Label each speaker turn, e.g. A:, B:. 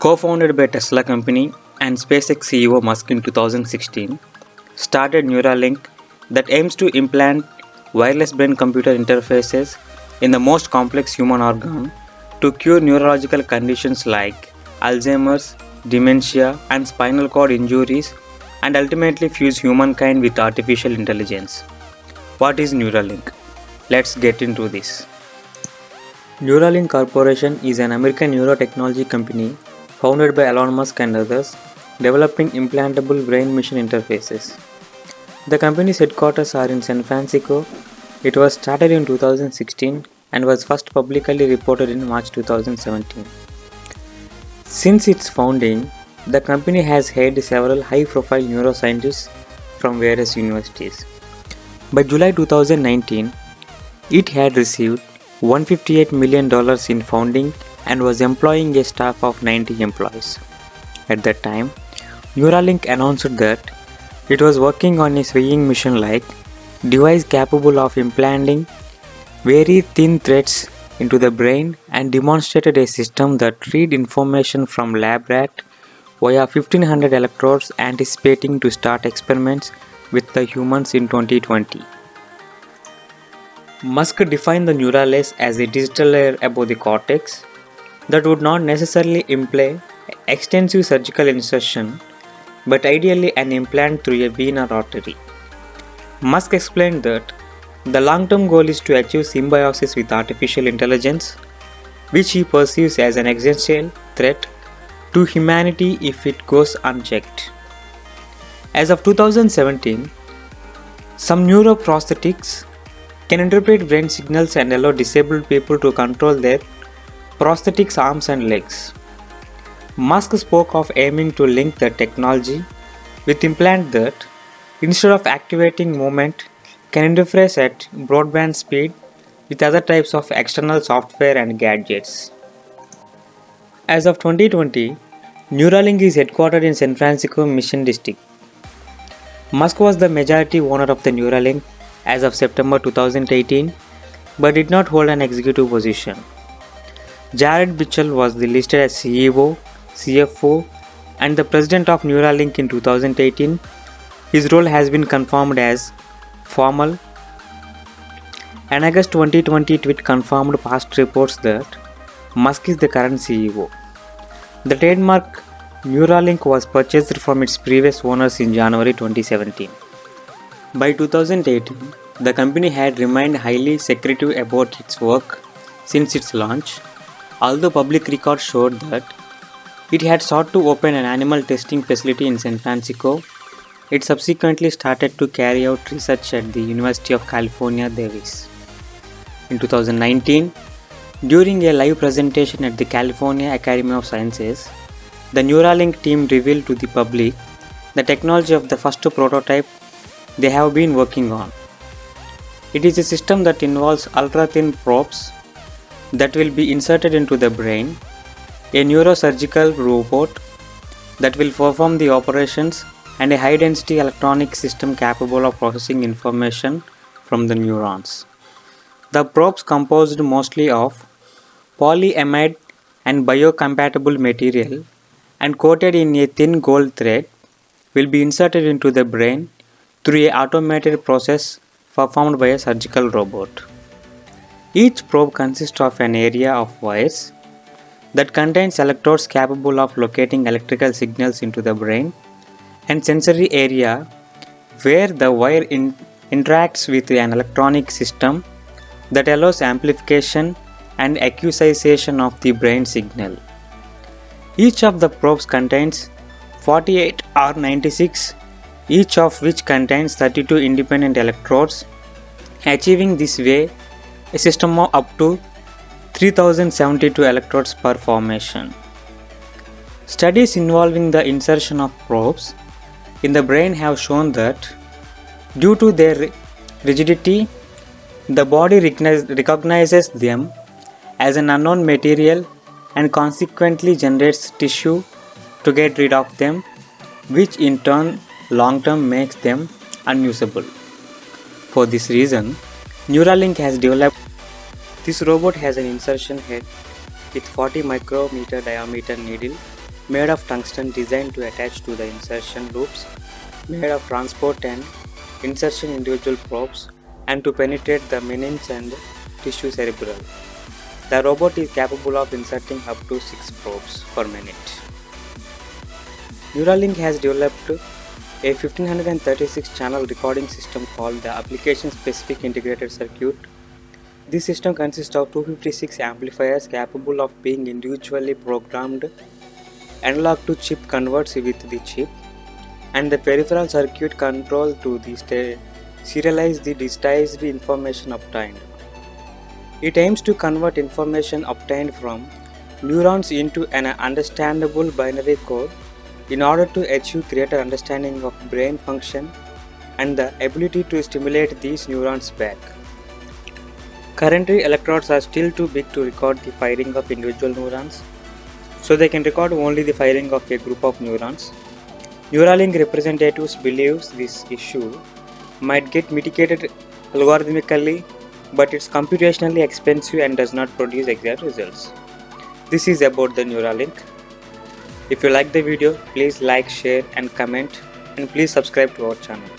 A: Co-founded by Tesla company and SpaceX CEO Musk in 2016, started Neuralink that aims to implant wireless brain-computer interfaces in the most complex human organ to cure neurological conditions like Alzheimer's, dementia, and spinal cord injuries, and ultimately fuse humankind with artificial intelligence. What is Neuralink? Let's get into this. Neuralink Corporation is an American neurotechnology company founded by Elon Musk and others, developing implantable brain-machine interfaces. The company's headquarters are in San Francisco. It was started in 2016 and was first publicly reported in March 2017. Since its founding, the company has hired several high-profile neuroscientists from various universities. By July 2019, it had received $158 million in funding and was employing a staff of 90 employees. At that time, Neuralink announced that it was working on a swaying machine-like device capable of implanting very thin threads into the brain and demonstrated a system that read information from lab rat via 1500 electrodes, anticipating to start experiments with the humans in 2020. Musk defined the Neuralink as a digital layer above the cortex that would not necessarily imply extensive surgical insertion, but ideally an implant through a vein or artery. Musk explained that the long-term goal is to achieve symbiosis with artificial intelligence, which he perceives as an existential threat to humanity if it goes unchecked. As of 2017, some neuroprosthetics can interpret brain signals and allow disabled people to control their prosthetics arms and legs. Musk spoke of aiming to link the technology with implant that, instead of activating movement, can interface at broadband speed with other types of external software and gadgets. As of 2020, Neuralink is headquartered in San Francisco Mission District. Musk was the majority owner of the Neuralink as of September 2018, but did not hold an executive position. Jared Bitchell was listed as CEO, CFO, and the president of Neuralink in 2018. His role has been confirmed as formal. An August 2020 tweet confirmed past reports that Musk is the current CEO. The trademark Neuralink was purchased from its previous owners in January 2017. By 2018, the company had remained highly secretive about its work since its launch, although public records showed that it had sought to open an animal testing facility in San Francisco. It subsequently started to carry out research at the University of California, Davis. In 2019, during a live presentation at the California Academy of Sciences, the Neuralink team revealed to the public the technology of the first prototype they have been working on. It is a system that involves ultra-thin probes that will be inserted into the brain, a neurosurgical robot that will perform the operations, and a high-density electronic system capable of processing information from the neurons. The probes, composed mostly of polyamide and biocompatible material and coated in a thin gold thread, will be inserted into the brain through an automated process performed by a surgical robot. Each probe consists of an area of wires that contains electrodes capable of locating electrical signals into the brain, and sensory area where the wire interacts with an electronic system that allows amplification and acquisition of the brain signal. Each of the probes contains 48 or 96, each of which contains 32 independent electrodes, achieving this way a system of up to 3072 electrodes per formation. Studies involving the insertion of probes in the brain have shown that, due to their rigidity, the body recognizes them as an unknown material and consequently generates tissue to get rid of them, which in turn long-term makes them unusable. For this reason, Neuralink has developed this robot has an insertion head with 40 micrometer diameter needle made of tungsten designed to attach to the insertion loops, made of transport and insertion individual probes, and to penetrate the meninges and tissue cerebral. The robot is capable of inserting up to 6 probes per minute. Neuralink has developed a 1536 channel recording system called the Application Specific Integrated Circuit. This system consists of 256 amplifiers capable of being individually programmed. Analog to chip converts with the chip, and the peripheral circuit control to serialize the digitized information obtained. It aims to convert information obtained from neurons into an understandable binary code in order to achieve greater understanding of brain function and the ability to stimulate these neurons back. Currently, electrodes are still too big to record the firing of individual neurons, so they can record only the firing of a group of neurons. Neuralink representatives believe this issue might get mitigated algorithmically, but it's computationally expensive and does not produce exact results. This is about the Neuralink. If you like the video, please like, share and comment, and please subscribe to our channel.